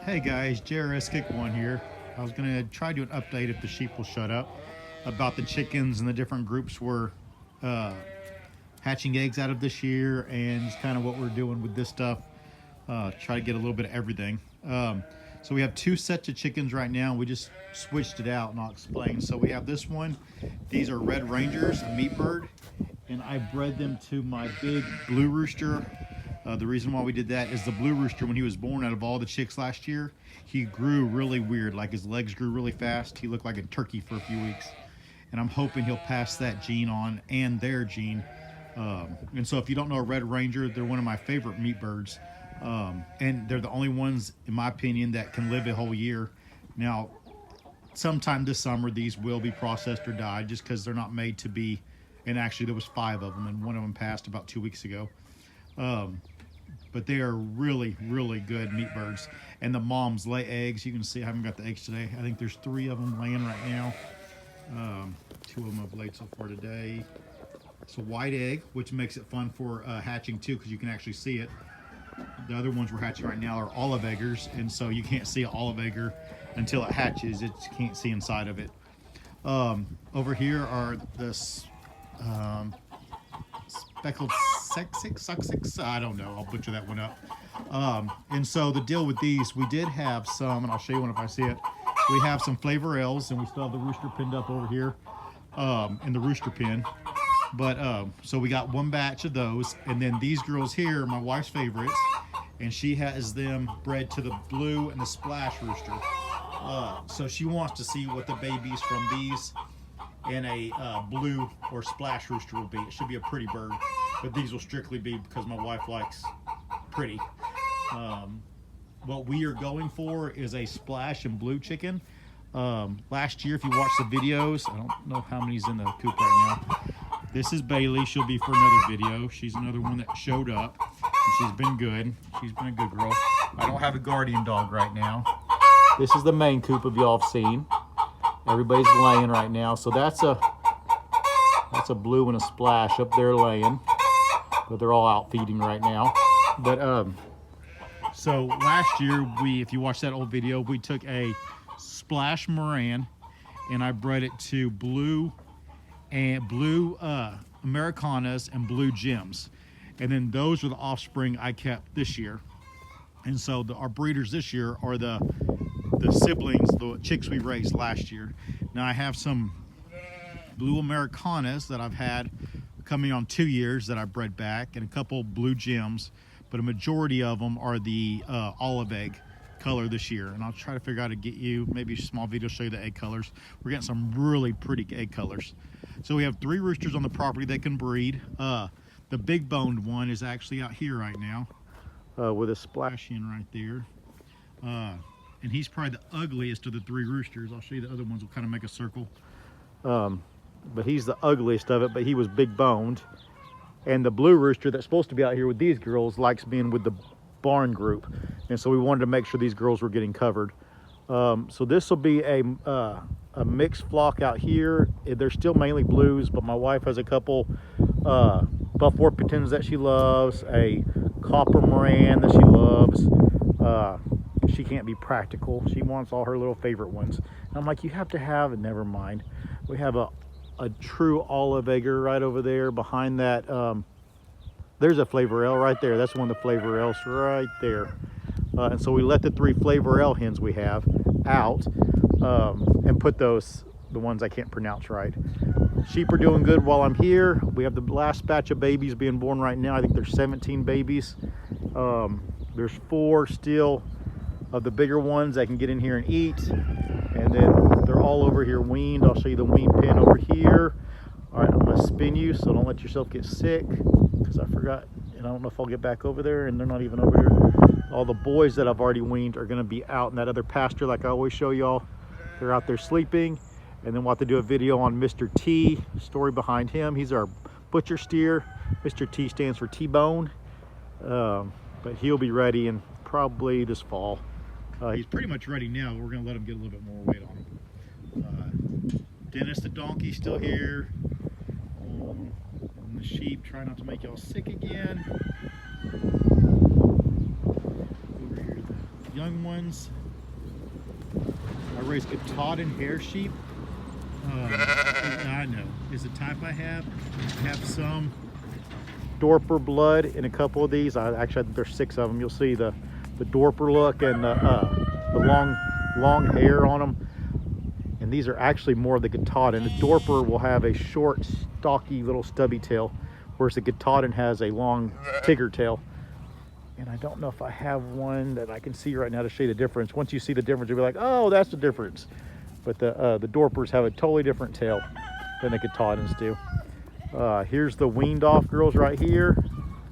Hey guys, JRS Kick One here. I was gonna try to do an update if the sheep will shut up about the chickens and the different groups we're uh, hatching eggs out of this year, and just kind of what we're doing with this stuff. Try to get a little bit of everything. So we have two sets of chickens right now. We just switched it out, and I'll explain. So we have this one. These are Red Rangers, a meat bird, and I bred them to my big blue rooster. The reason why we did that is the blue rooster, when he was born, out of all the chicks last year, he grew really weird. Like his legs grew really fast. He looked like a turkey for a few weeks. And I'm hoping he'll pass that gene on, and their gene. And so if you don't know a Red Ranger, they're one of my favorite meat birds. And they're the only ones, in my opinion, that can live a whole year. Now, sometime this summer, these will be processed or died just because they're not made to be. And actually, there was 5 of them, and one of them passed about 2 weeks ago. But they are really, really good meat birds. And the moms lay eggs. You can see I haven't got the eggs today. I think there's 3 of them laying right now. 2 of them have laid so far today. It's a white egg, which makes it fun for hatching too, because you can actually see it. The other ones we're hatching right now are olive eggers, and so you can't see an olive egger until it hatches. It can't see inside of it. Over here are the speckled Sussex. I don't know. I'll butcher that one up. And so the deal with these, we did have some, and I'll show you one if I see it. We have some flavor L's, and we still have the rooster pinned up over here in the rooster pen. But so we got one batch of those, and then these girls here are my wife's favorites, and she has them bred to the blue and the splash rooster. So she wants to see what the babies from these and a blue or splash rooster will be. It should be a pretty bird, but these will strictly be because my wife likes pretty. What we are going for is a splash and blue chicken. Last year, if you watch the videos, I don't know how many's in the coop right now. This is Bailey. She'll be for another video. She's another one that showed up, and she's been good. She's been a good girl. I don't have a guardian dog right now. This is the main coop of y'all have seen. Everybody's laying right now. So that's a blue and a splash up there laying, but they're all out feeding right now. But so last year, if you watch that old video, we took a splash Moran, and I bred it to blue Americanas and blue Gems, and then those are the offspring I kept this year. And so our breeders this year are the siblings, the chicks we raised last year. Now I have some blue Americanas that I've had coming on 2 years that I bred back, and a couple blue Gems, but a majority of them are the olive egg color this year. And I'll try to figure out how to get you maybe a small video show you the egg colors. We're getting some really pretty egg colors. So we have 3 roosters on the property that can breed. The big boned one is actually out here right now with a splash in right there. And he's probably the ugliest of the 3 roosters. I'll show you the other ones. We'll kind of make a circle. But he's the ugliest of it, but he was big boned. And the blue rooster that's supposed to be out here with these girls likes being with the barn group. And so we wanted to make sure these girls were getting covered. So this will be a mixed flock out here. They're still mainly blues, but my wife has a couple buff Orpingtons that she loves, a copper Moran that she loves. She can't be practical. She wants all her little favorite ones. And I'm like, you have to have, and never mind. We have a true olive egger right over there behind that. There's a flavor L right there. That's one of the flavor L's right there. And so we let the 3 flavor L hens we have out and put the ones I can't pronounce right. Sheep are doing good while I'm here. We have the last batch of babies being born right now. I think there's 17 babies. There's 4 still of the bigger ones that can get in here and eat. And then they're all over here weaned. I'll show you the wean pen over here. All right, I'm gonna spin you, so don't let yourself get sick, because I forgot, and I don't know if I'll get back over there, and they're not even over here. All the boys that I've already weaned are gonna be out in that other pasture like I always show y'all. They're out there sleeping. And then we'll have to do a video on Mr. T, story behind him. He's our butcher steer. Mr. T stands for T-bone. But he'll be ready in probably this fall. He's pretty much ready now. We're gonna let him get a little bit more weight on him. Dennis the donkey's still here. And the sheep, try not to make y'all sick again. Over here, the young ones. I raise Katahdin hair sheep. I know, is the type I have. I have some Dorper blood in a couple of these. I think there's 6 of them. You'll see the Dorper look and the long hair on them. And these are actually more of the Katahdin. The Dorper will have a short, stocky, little stubby tail, whereas the Katahdin has a long tigger tail. And I don't know if I have one that I can see right now to show you the difference. Once you see the difference, you'll be like, oh, that's the difference. But the Dorpers have a totally different tail than the Katahdins do. Here's the weaned off girls right here.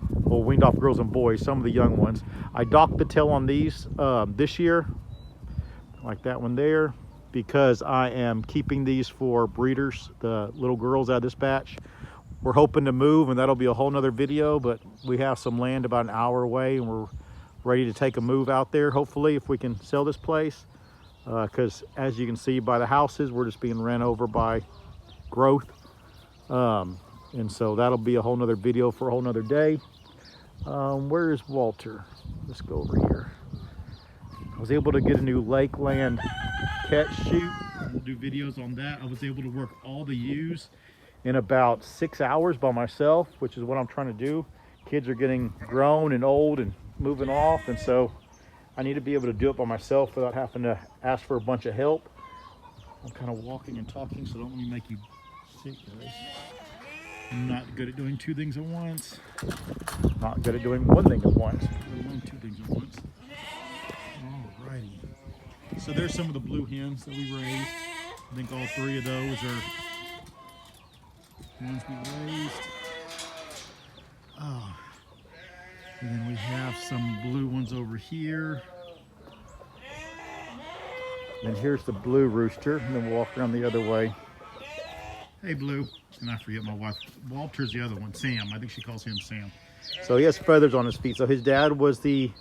Well, weaned off girls and boys, some of the young ones. I docked the tail on these this year, like that one there, because I am keeping these for breeders, the little girls out of this batch. We're hoping to move, and that'll be a whole nother video, but we have some land about an hour away, and we're ready to take a move out there, hopefully, if we can sell this place. Because as you can see by the houses, we're just being ran over by growth. And so that'll be a whole nother video for a whole nother day. Where is Walter? Let's go over here. I was able to get a new Lakeland catch chute. We'll do videos on that. I was able to work all the ewes in about 6 hours by myself, which is what I'm trying to do. Kids are getting grown and old and moving off, and so I need to be able to do it by myself without having to ask for a bunch of help. I'm kind of walking and talking, so don't let me make you sick, guys. I'm not good at doing 2 things at once. Not good at doing 1 thing at once. I'm doing 2 things at once. Alrighty. So there's some of the blue hens that we raised. I think all 3 of those are ones we raised. Oh. And then we have some blue ones over here. And here's the blue rooster, and then we'll walk around the other way. Hey, Blue. And I forget my wife. Walter's the other one, Sam. I think she calls him Sam. So he has feathers on his feet. So his dad was the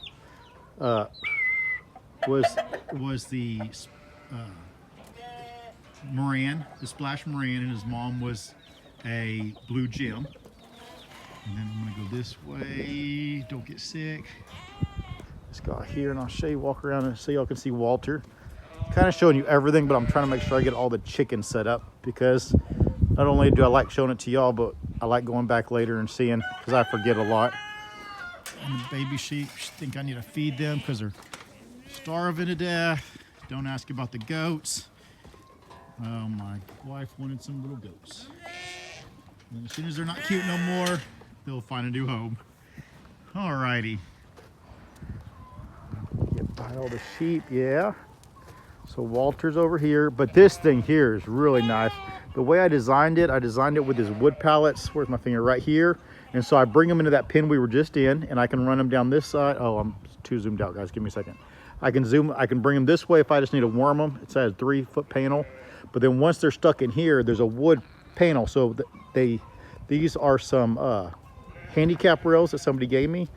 Moran, the Splash Moran, and his mom was a Blue Jim. And then I'm gonna go this way. Don't get sick. Let's go out here, and I'll show you. Walk around and so y'all can see Walter. Kind of showing you everything, but I'm trying to make sure I get all the chickens set up, because not only do I like showing it to y'all, but I like going back later and seeing, because I forget a lot. And the baby sheep think I need to feed them because they're starving to death. Don't ask about the goats. Oh, my wife wanted some little goats. And as soon as they're not cute no more, they'll find a new home. Alrighty. Get by all the sheep, yeah. So Walter's over here, but this thing here is really nice. The way I designed it with his wood pallets. Where's my finger? Right here. And so I bring them into that pen we were just in, and I can run them down this side. Oh, I'm too zoomed out, guys. Give me a second. I can bring them this way if I just need to worm them. It's a 3-foot panel. But then once they're stuck in here, there's a wood panel. So these are some handicap rails that somebody gave me.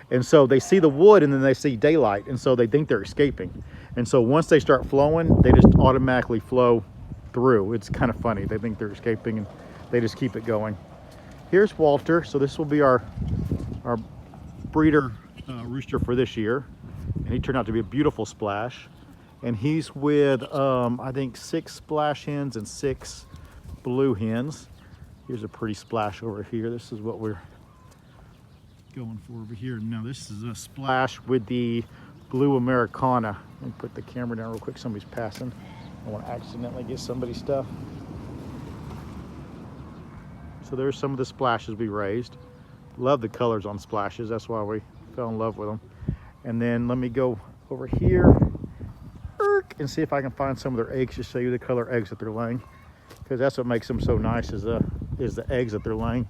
And so they see the wood and then they see daylight. And so they think they're escaping. And so once they start flowing, they just automatically flow through. It's kind of funny. They think they're escaping and they just keep it going. Here's Walter. So this will be our breeder rooster for this year. And he turned out to be a beautiful splash. And he's with, I think, 6 splash hens and 6 blue hens. Here's a pretty splash over here. This is what we're going for over here. Now this is a splash with the blue Americana. Let me put the camera down real quick. Somebody's passing. I want to accidentally get somebody's stuff. So there's some of the splashes we raised. Love the colors on splashes. That's why we fell in love with them. And then let me go over here and see if I can find some of their eggs to show you the color eggs that they're laying, because that's what makes them so nice is the eggs that they're laying.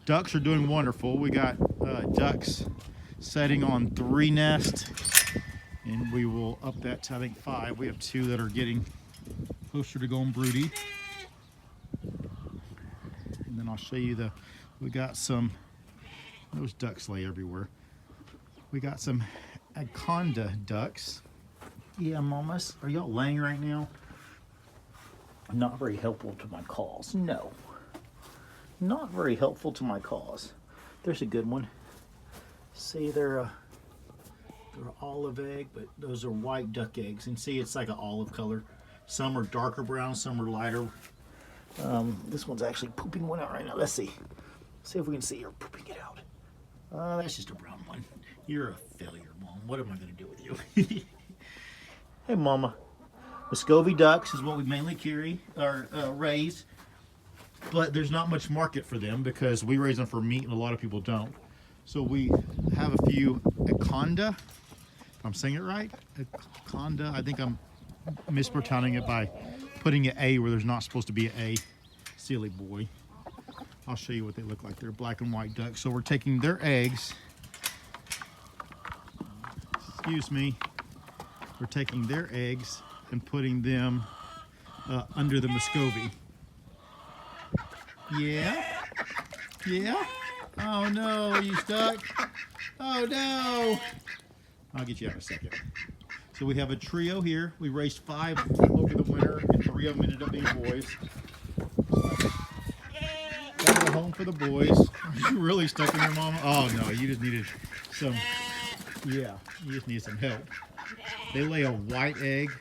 Ducks are doing wonderful. We got ducks setting on 3 nests, and we will up that to, I think, 5. We have 2 that are getting closer to going broody. And then I'll show you we got some, those ducks lay everywhere. We got some Aconda ducks. Yeah, mamas, are y'all laying right now? Not very helpful to my cause. No, not very helpful to my cause. There's a good one. See, they're They're olive egg, but those are white duck eggs. And see, it's like an olive color. Some are darker brown, some are lighter. This one's actually pooping one out right now. Let's see. See if we can see her pooping it out. That's just a brown one. You're a failure, Mom. What am I going to do with you? Hey, Mama. Muscovy ducks is what we mainly carry or raise. But there's not much market for them because we raise them for meat and a lot of people don't. So we have a few Aconda. If I'm saying it right, Aconda. I think I'm mispronouncing it by putting an A where there's not supposed to be an A. Silly boy. I'll show you what they look like. They're black and white ducks. So we're taking their eggs. Excuse me. We're taking their eggs and putting them under the Muscovy. Yeah? Yeah? Oh no, are you stuck? Oh no! I'll get you out in a second. So we have a trio here. We raised 5 over the winter, and 3 of them ended up being boys. Got a home for the boys. Are you really stuck in there, Mama? Oh no, you just needed some, yeah, you just need some help. They lay a white egg.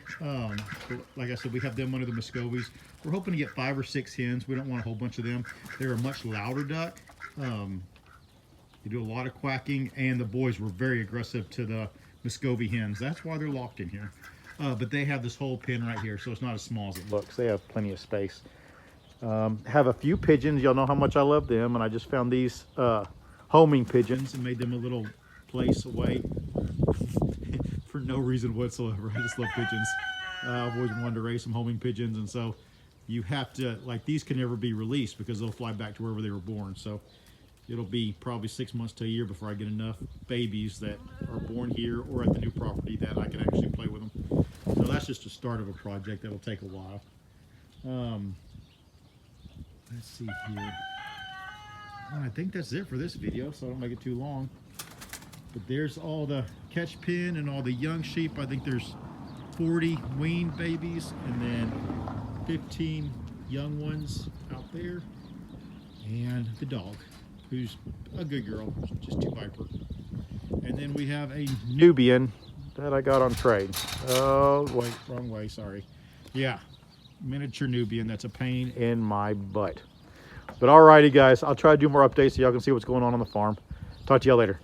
Like I said, we have them under the Muscovies. We're hoping to get 5 or 6 hens. We don't want a whole bunch of them. They're a much louder duck. They do a lot of quacking, and the boys were very aggressive to the Muscovy hens. That's why they're locked in here. But they have this whole pen right here, so it's not as small as it looks. They have plenty of space. Have a few pigeons. Y'all know how much I love them, and I just found these homing pigeons and made them a little place away for no reason whatsoever. I just love pigeons. I've always wanted to raise some homing pigeons, and so you have to, like, these can never be released because they'll fly back to wherever they were born. So it'll be probably 6 months to a year before I get enough babies that are born here or at the new property that I can actually play with them. So that's just the start of a project that'll take a while. Let's see here. I think that's it for this video, so I don't make it too long. But there's all the catch pen and all the young sheep. I think there's 40 weaned babies and then 15 young ones out there. And the dog, who's a good girl, just too hyper. And then we have a Nubian that I got on trade. Oh, wait, wrong way, sorry. Yeah, miniature Nubian. That's a pain in my butt. But alrighty, guys, I'll try to do more updates so y'all can see what's going on the farm. Talk to y'all later.